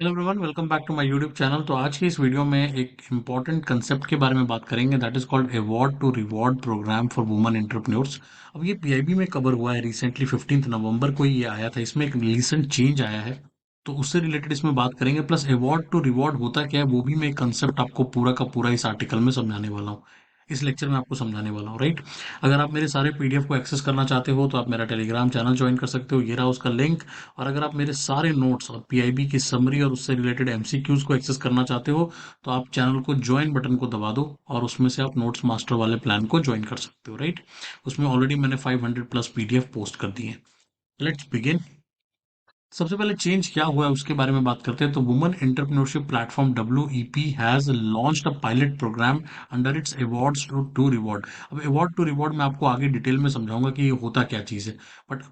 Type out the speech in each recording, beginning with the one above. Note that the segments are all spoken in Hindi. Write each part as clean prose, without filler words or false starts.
Hello everyone, welcome back to my YouTube channel. तो आज की इस वीडियो में एक इम्पॉर्टेंट कंसेप्ट के बारे में बात करेंगे, that is called award to reward program for women entrepreneurs. अब ये पीआईबी में कवर हुआ है रिसेंटली, 15 नवंबर को ये आया था। इसमें एक रिसेंट चेंज आया है, तो उससे रिलेटेड इसमें बात करेंगे। प्लस अवार्ड टू रिवॉर्ड होता क्या है वो भी मैं एक कंसेप्ट आपको पूरा का पूरा इस आर्टिकल में समझाने वाला हूँ, इस लेक्चर में आपको समझाने वाला हूँ, राइट। अगर आप मेरे सारे पीडीएफ को एक्सेस करना चाहते हो तो आप मेरा टेलीग्राम चैनल ज्वाइन कर सकते हो, ये रहा उसका लिंक। और अगर आप मेरे सारे नोट्स और पीआईबी की समरी और उससे रिलेटेड एमसीक्यूज को एक्सेस करना चाहते हो तो आप चैनल को ज्वाइन बटन को दबा दो और उसमें से आप नोट्स मास्टर वाले प्लान को ज्वाइन कर सकते हो, राइट। उसमें ऑलरेडी मैंने 500 प्लस पीडीएफ पोस्ट कर दिए। Let's begin. सबसे पहले चेंज क्या हुआ है उसके बारे में बात करते हैं। तो women entrepreneurship platform WEP has launched a pilot program under its awards to reward. अब अवार्ड टू रिवॉर्ड मैं आपको आगे डिटेल में समझाऊंगा कि ये होता क्या चीज़ है। बट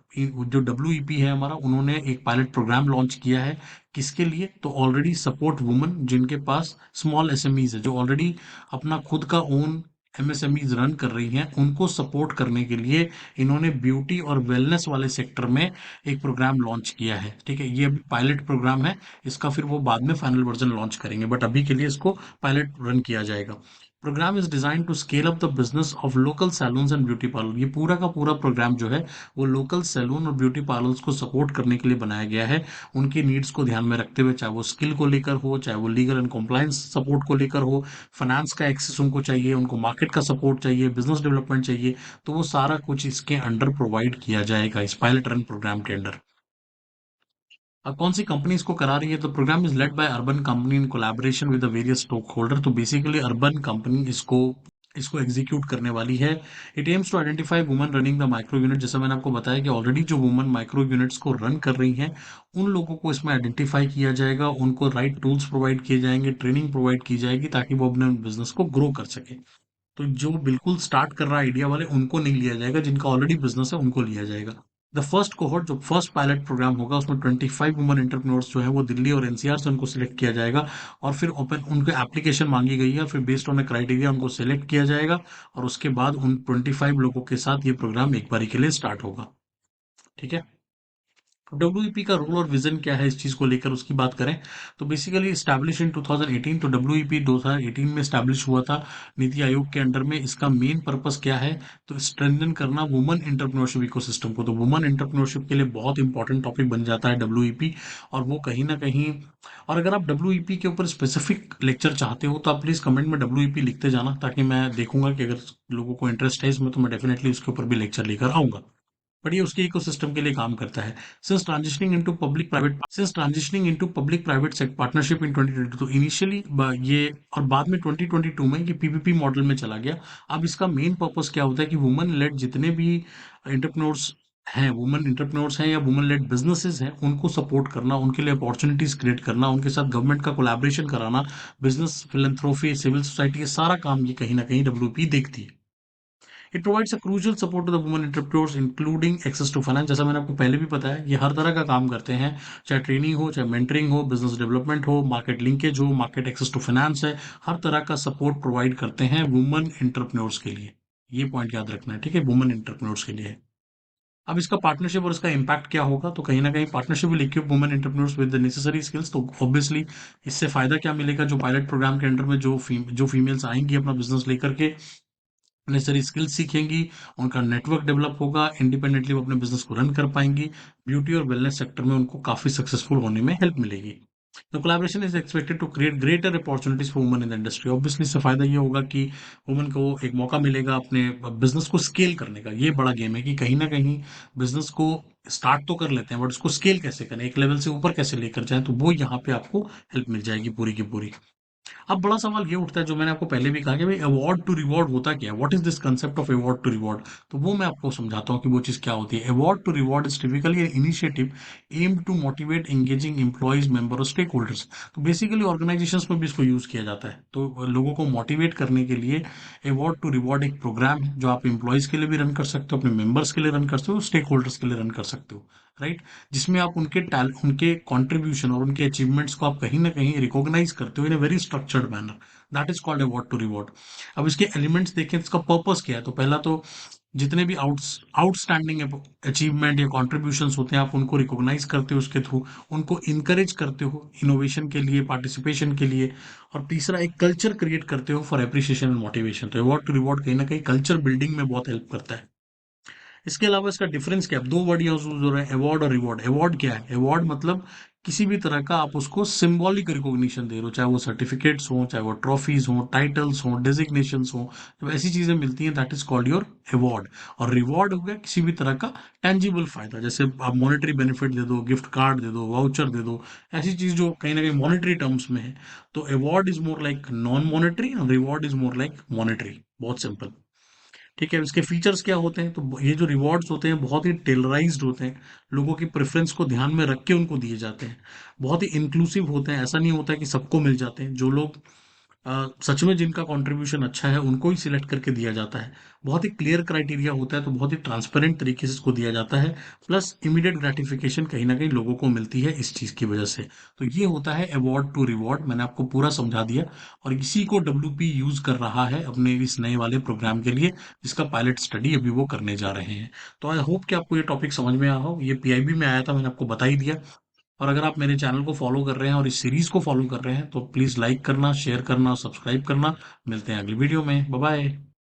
जो WEP है हमारा, उन्होंने एक पायलट प्रोग्राम लॉन्च किया है। किसके लिए? तो ऑलरेडी सपोर्ट वुमेन जिनके पास स्मॉल एसएमईज है, जो ऑलरेडी अपना खुद का ओन एमएसएमईज रन कर रही हैं, उनको सपोर्ट करने के लिए इन्होंने ब्यूटी और वेलनेस वाले सेक्टर में एक प्रोग्राम लॉन्च किया है। ठीक है, ये अभी पायलट प्रोग्राम है। इसका फिर वो बाद में फाइनल वर्जन लॉन्च करेंगे, बट अभी के लिए इसको पायलट रन किया जाएगा। Program is design to scale up the business of local salons and beauty parlour. ये पूरा का पूरा प्रोग्राम जो है वो लोकल सैलून और ब्यूटी पार्लर्स को सपोर्ट करने के लिए बनाया गया है। उनकी नीड्स को ध्यान में रखते हुए, चाहे वो स्किल को लेकर हो, चाहे वो लीगल एंड कॉम्प्लायंस सपोर्ट को लेकर हो, फाइनेंस का एक्सेस उनको चाहिए, उनको मार्केट का सपोर्ट चाहिए, बिजनेस डेवलपमेंट चाहिए, तो वो सारा कुछ इसके अंडर प्रोवाइड किया जाएगा इस पायलट रन प्रोग्राम के अंडर। अब कौन सी कंपनी इसको करा रही है? तो program is led by Urban Company in collaboration with the various stakeholder. तो बेसिकली अर्बन कंपनी इसको इसको एग्जीक्यूट करने वाली है। It aims to identify woman running the micro unit. जैसे मैंने आपको बताया कि ऑलरेडी जो वुमन माइक्रो यूनिट्स को रन कर रही हैं, उन लोगों को इसमें आइडेंटिफाई किया जाएगा, उनको राइट टूल्स प्रोवाइड किए जाएंगे, ट्रेनिंग प्रोवाइड की जाएगी ताकि वो अपने बिजनेस को ग्रो कर सके। तो जो बिल्कुल स्टार्ट कर रहा है आइडिया वाले, उनको नहीं लिया जाएगा, जिनका ऑलरेडी बिजनेस है उनको लिया जाएगा। द फर्स्ट कोहॉर्ट, जो फर्स्ट पायलट प्रोग्राम होगा, उसमें 25 वुमन एंटरप्रेन्योर्स जो है वो दिल्ली और एनसीआर से उनको सिलेक्ट किया जाएगा। और फिर ओपन उनको एप्लीकेशन मांगी गई है, फिर बेस्ड ऑन क्राइटेरिया उनको सिलेक्ट किया जाएगा। और उसके बाद उन 25 लोगों के साथ ये प्रोग्राम एक बारी के लिए स्टार्ट होगा। ठीक है। डब्ल्यूईपी का रोल और विजन क्या है इस चीज को लेकर, उसकी बात करें तो बेसिकली स्टैब्लिश इन 2018। तो डब्ल्यूईपी 2018 में स्टैब्लिश हुआ था नीति आयोग के अंडर में। इसका मेन पर्पस क्या है? तो स्ट्रेंथन करना वुमन एंटरप्रेन्योरशिप इकोसिस्टम को। तो वुमन एंटरप्रेन्योरशिप के लिए बहुत इंपॉर्टेंट टॉपिक बन जाता है डब्ल्यूईपी। और वो कहीं ना कहीं, और अगर आप डब्ल्यूईपी के ऊपर स्पेसिफिक लेक्चर चाहते हो तो आप प्लीज कमेंट में डब्ल्यूईपी लिखते जाना, ताकि मैं देखूंगा कि अगर लोगों को इंटरेस्ट है इसमें तो मैं डेफिनेटली उसके ऊपर भी लेक्चर लेकर आऊंगा। बट ये उसके इकोसिस्टम के लिए काम करता है। Since transitioning into public private sector partnership in 2022। तो इनिशियली ये, और बाद में 2022 में ये पीपीपी मॉडल में चला गया। अब इसका मेन पर्पस क्या होता है कि वुमन लेड जितने भी एंटरप्रेन्योर्स हैं, वुमन एंटरप्रेन्योर्स हैं या वुमन लेड बिजनेसेस हैं, उनको सपोर्ट करना, उनके लिए अपॉर्चुनिटीज क्रिएट करना, उनके साथ गवर्नमेंट का कोलैबोरेशन कराना, बिजनेस फिलेंथ्रोफी, सिविल सोसाइटी, ये सारा काम ये कहीं ना कहीं डब्ल्यूपी देखती है। It provides a crucial support to the woman entrepreneurs including access to finance. जैसा मैंने आपको पहले भी बताया, ये हर तरह का काम करते हैं, चाहे ट्रेनिंग हो, चाहे मेंटरिंग हो, बिजनेस डेवलपमेंट हो, मार्केट लिंकेज हो, मार्केट एक्सेस टू फाइनेंस है, हर तरह का सपोर्ट प्रोवाइड करते हैं वुमन एंटरप्रेन्योर्स के लिए। ये पॉइंट याद रखना है, ठीक है, वुमन एंटरप्रेन्योर्स के लिए। अब इसका पार्टनरशिप और इसका इम्पैक्ट क्या होगा? तो कहीं ना कहीं partnership will equip women entrepreneurs with the necessary skills. तो ऑब्वियसली इससे फायदा क्या मिलेगा? जो पायलट प्रोग्राम के अंडर में जो फीमेल्स आएंगी अपना बिजनेस लेकर के, नेसेसरी स्किल्स सीखेंगी, उनका नेटवर्क डेवलप होगा, इंडिपेंडेंटली वो अपने बिजनेस को रन कर पाएंगी, ब्यूटी और वेलनेस सेक्टर में उनको काफी सक्सेसफुल होने में हेल्प मिलेगी। तो collaboration is expected to create greater opportunities for woman in the industry. Obviously इससे फायदा ये होगा कि वुमन को एक मौका मिलेगा अपने बिजनेस को स्केल करने का। ये बड़ा गेम है कि कहीं ना कहीं बिजनेस को स्टार्ट तो कर लेते हैं, बट उसको स्केल कैसे करें, एक लेवल से ऊपर कैसे लेकर जाएं, तो वो यहाँ पे आपको हेल्प मिल जाएगी पूरी की पूरी। अब बड़ा सवाल ये उठता है, जो मैंने आपको पहले भी कहा कि भाई अवार्ड टू रिवॉर्ड होता क्या है, what is this concept of award to reward. तो वो मैं आपको समझाता हूँ कि वो चीज क्या होती है। Award to reward is typically an initiative aimed to motivate engaging employees, member और स्टेक होल्डर्स। तो बेसिकली ऑर्गेनाइजेशंस में भी इसको यूज किया जाता है। तो लोगों को मोटिवेट करने के लिए अवार्ड टू रिवॉर्ड एक प्रोग्राम है, जो आप एम्प्लॉइज के लिए भी रन कर सकते हो, अपने मेंबर्स के लिए रन कर सकते हो, स्टेक होल्डर्स के लिए रन कर सकते हो, राइट। जिसमें आप उनके कॉन्ट्रीब्यूशन और उनके अचीवमेंट्स को आप कहीं ना कहीं रिकॉग्नाइज करते हो in a very structured manner. That is called award to reward. अब इसके एलिमेंट्स देखें, इसका पर्पस क्या है? तो पहला तो जितने भी आउटस्टैंडिंग अचीवमेंट या कॉन्ट्रीब्यूशंस होते हैं आप उनको रिकॉग्नाइज करते हो उसके थ्रू, उनको इनकरेज करते हो इनोवेशन के लिए, पार्टिसिपेशन के लिए। और तीसरा एक कल्चर क्रिएट करते हो फॉर एप्रिसिएशन एंड मोटिवेशन। तो अवार्ड टू रिवॉर्ड कहीं ना कहीं कल्चर बिल्डिंग में बहुत हेल्प करता है। इसके अलावा इसका डिफरेंस क्या है? दो वर्ड यूज हो रहे हैं, अवार्ड और रिवॉर्ड। अवार्ड क्या है? अवार्ड मतलब किसी भी तरह का आप उसको सिंबॉलिक रिकॉग्निशन दे रहे हो, चाहे वो सर्टिफिकेट्स हो, चाहे वो ट्रॉफीज हो, टाइटल्स हो, डेजिग्नेशंस हो। जब ऐसी चीजें मिलती हैं that is called your award. और रिवॉर्ड हो गया किसी भी तरह का टेंजिबल फायदा, जैसे आप मॉनेटरी बेनिफिट दे दो, गिफ्ट कार्ड दे दो, वाउचर दे दो, ऐसी चीज जो कहीं ना कहीं मॉनेटरी टर्म्स में है। तो award is more like non monetary और reward is more like monetary. बहुत सिंपल। ठीक है, इसके फीचर्स क्या होते हैं? तो ये जो रिवॉर्ड्स होते हैं बहुत ही टेलराइज्ड होते हैं, लोगों की प्रेफरेंस को ध्यान में रख के उनको दिए जाते हैं। बहुत ही इंक्लूसिव होते हैं, ऐसा नहीं होता है कि सबको मिल जाते हैं। जो लोग सच में जिनका कंट्रीब्यूशन अच्छा है उनको ही सिलेक्ट करके दिया जाता है। बहुत ही क्लियर क्राइटेरिया होता है, तो बहुत ही ट्रांसपेरेंट तरीके से इसको दिया जाता है। प्लस इमीडिएट ग्रेटिफिकेशन कहीं ना कहीं लोगों को मिलती है इस चीज की वजह से। तो ये होता है अवार्ड टू रिवॉर्ड। मैंने आपको पूरा समझा दिया। और इसी को डब्ल्यूपी यूज कर रहा है अपने इस नए वाले प्रोग्राम के लिए, जिसका पायलट स्टडी अभी वो करने जा रहे हैं। तो आई होप कि आपको ये टॉपिक समझ में आया हो। ये पीआईबी में आया था, मैंने आपको बता ही दिया। और अगर आप मेरे चैनल को फॉलो कर रहे हैं और इस सीरीज को फॉलो कर रहे हैं तो प्लीज लाइक करना, शेयर करना, सब्सक्राइब करना। मिलते हैं अगली वीडियो में। Bye bye.